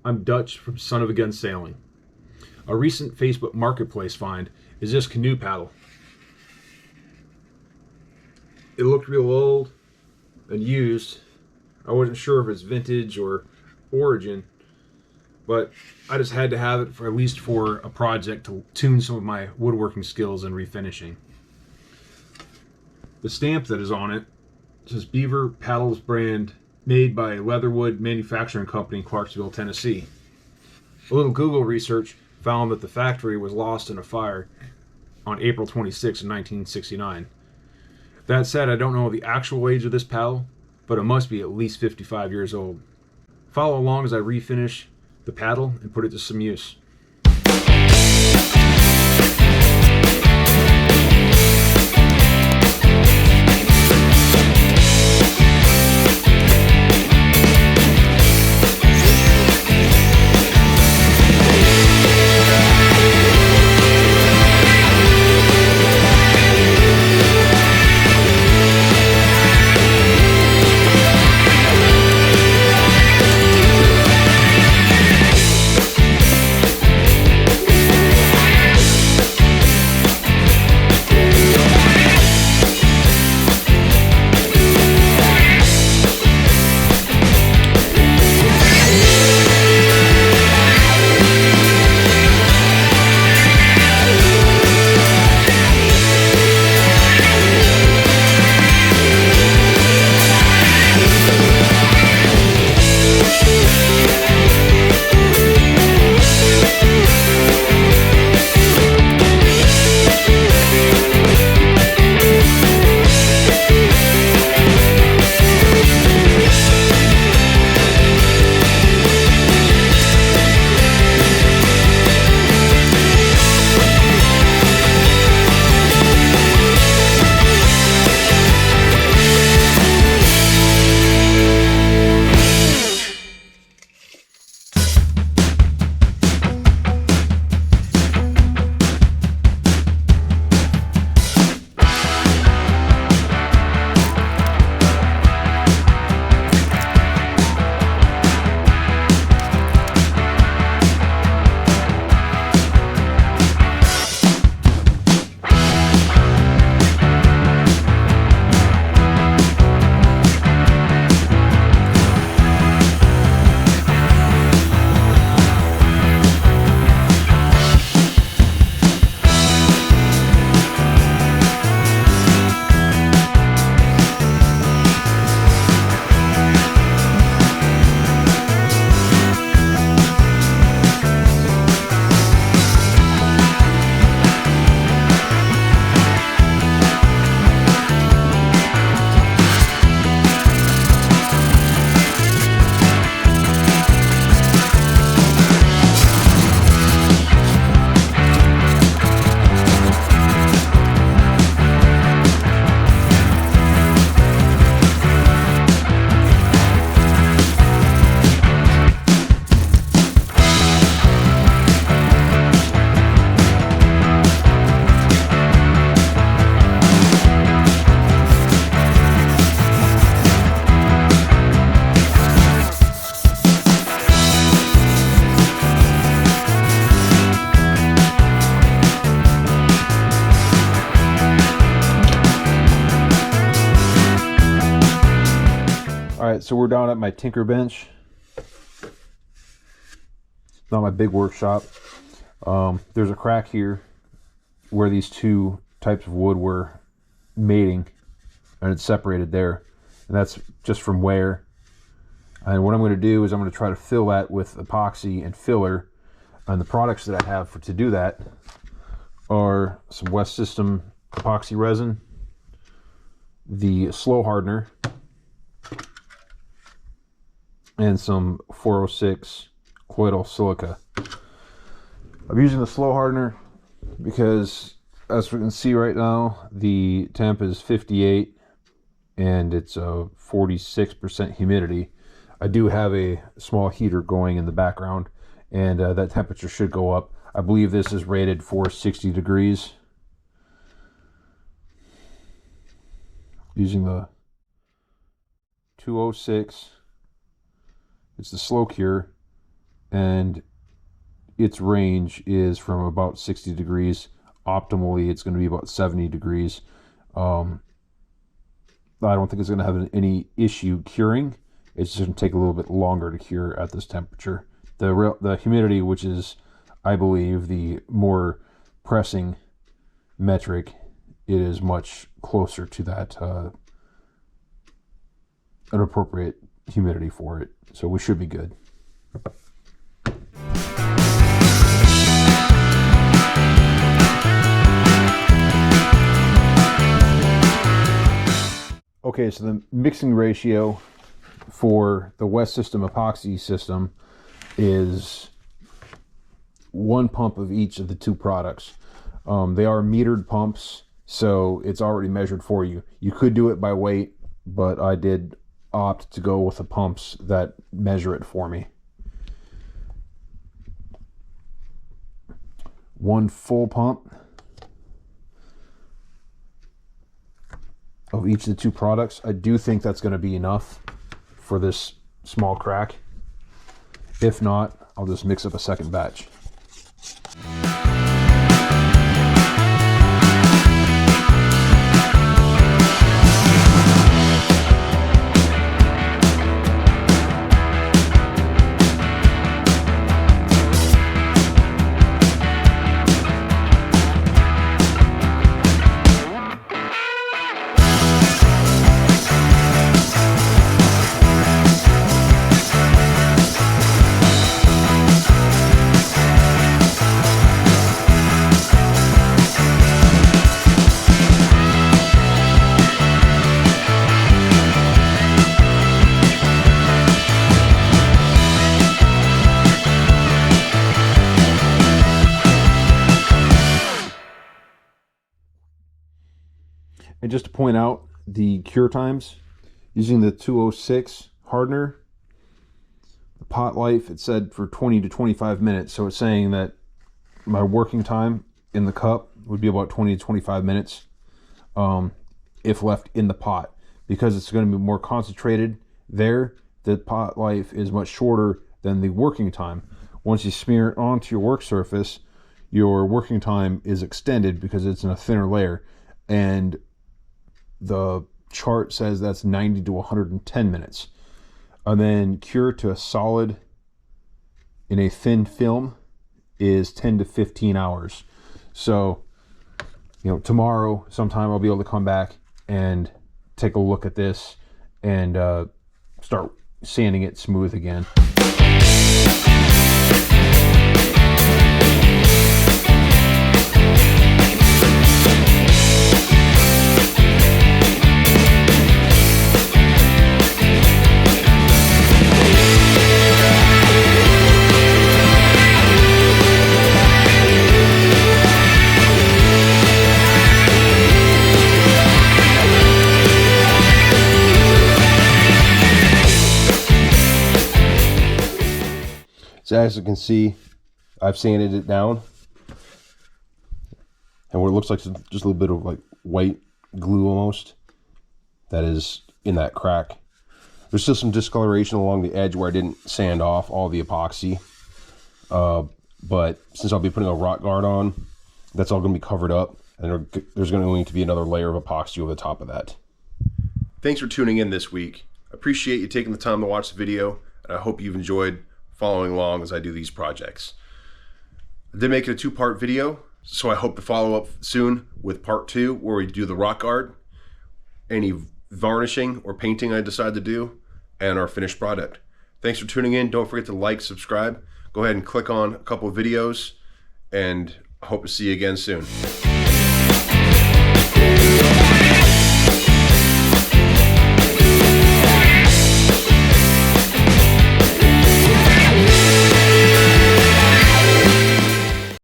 I'm Dutch from Son of a Gun Sailing. A recent Facebook Marketplace find is this canoe paddle. It looked real old and used. I wasn't sure if it's vintage or origin, but I just had to have it for at least for a project to tune some of my woodworking skills and refinishing. The stamp that is on it says Beaver Paddles brand, made by Leatherwood Manufacturing Company in Clarksville, Tennessee. A little Google research found that the factory was lost in a fire on April 26, 1969. That said, I don't know the actual age of this paddle, but it must be at least 55 years old. Follow along as I refinish the paddle and put it to some use. Alright, so we're down at my tinker bench. Not my big workshop. There's a crack here where these two types of wood were mating, and it's separated there. And that's just from wear. And what I'm going to do is I'm going to try to fill that with epoxy and filler. And the products that I have to do that are some West System epoxy resin, the slow hardener, and some 406 colloidal silica. I'm using the slow hardener because, as we can see right now, the temp is 58 and it's a 46% humidity. I do have a small heater going in the background, and that temperature should go up. I believe this is rated for 60 degrees. Using the 206. It's the slow cure. and its range is from about 60 degrees. Optimally, it's going to be about 70 degrees. I don't think it's going to have any issue curing. It's just going to take a little bit longer to cure at this temperature. The humidity, which is, I believe, the more pressing metric, it is much closer to that an appropriate humidity for it. So we should be good. Okay, so the mixing ratio for the West System epoxy system is 1 pump of each of the 2 products. They are metered pumps, so it's already measured for you. You could do it by weight, but I did opt to go with the pumps that measure it for me. 1 full pump of each of the 2 products. I do think that's going to be enough for this small crack. If not, I'll just mix up a second batch. And just to point out the cure times, using the 206 hardener, the pot life, it said for 20 to 25 minutes. So it's saying that my working time in the cup would be about 20 to 25 minutes if left in the pot. Because it's going to be more concentrated there, the pot life is much shorter than the working time. Once you smear it onto your work surface, your working time is extended because it's in a thinner layer. And the chart says that's 90 to 110 minutes. And then cure to a solid in a thin film is 10 to 15 hours. So, tomorrow sometime I'll be able to come back and take a look at this and start sanding it smooth again. So as you can see, I've sanded it down, and what it looks like is just a little bit of like white glue almost that is in that crack. There's still some discoloration along the edge where I didn't sand off all the epoxy, but since I'll be putting a rock guard on, that's all going to be covered up, and there's going to be another layer of epoxy over the top of that. Thanks for tuning in this week. I appreciate you taking the time to watch the video, and I hope you've enjoyed following along as I do these projects. I did make it a 2-part video, so I hope to follow up soon with part 2, where we do the rock guard, any varnishing or painting I decide to do, and our finished product. Thanks for tuning in. Don't forget to like, subscribe. Go ahead and click on a couple of videos, and I hope to see you again soon.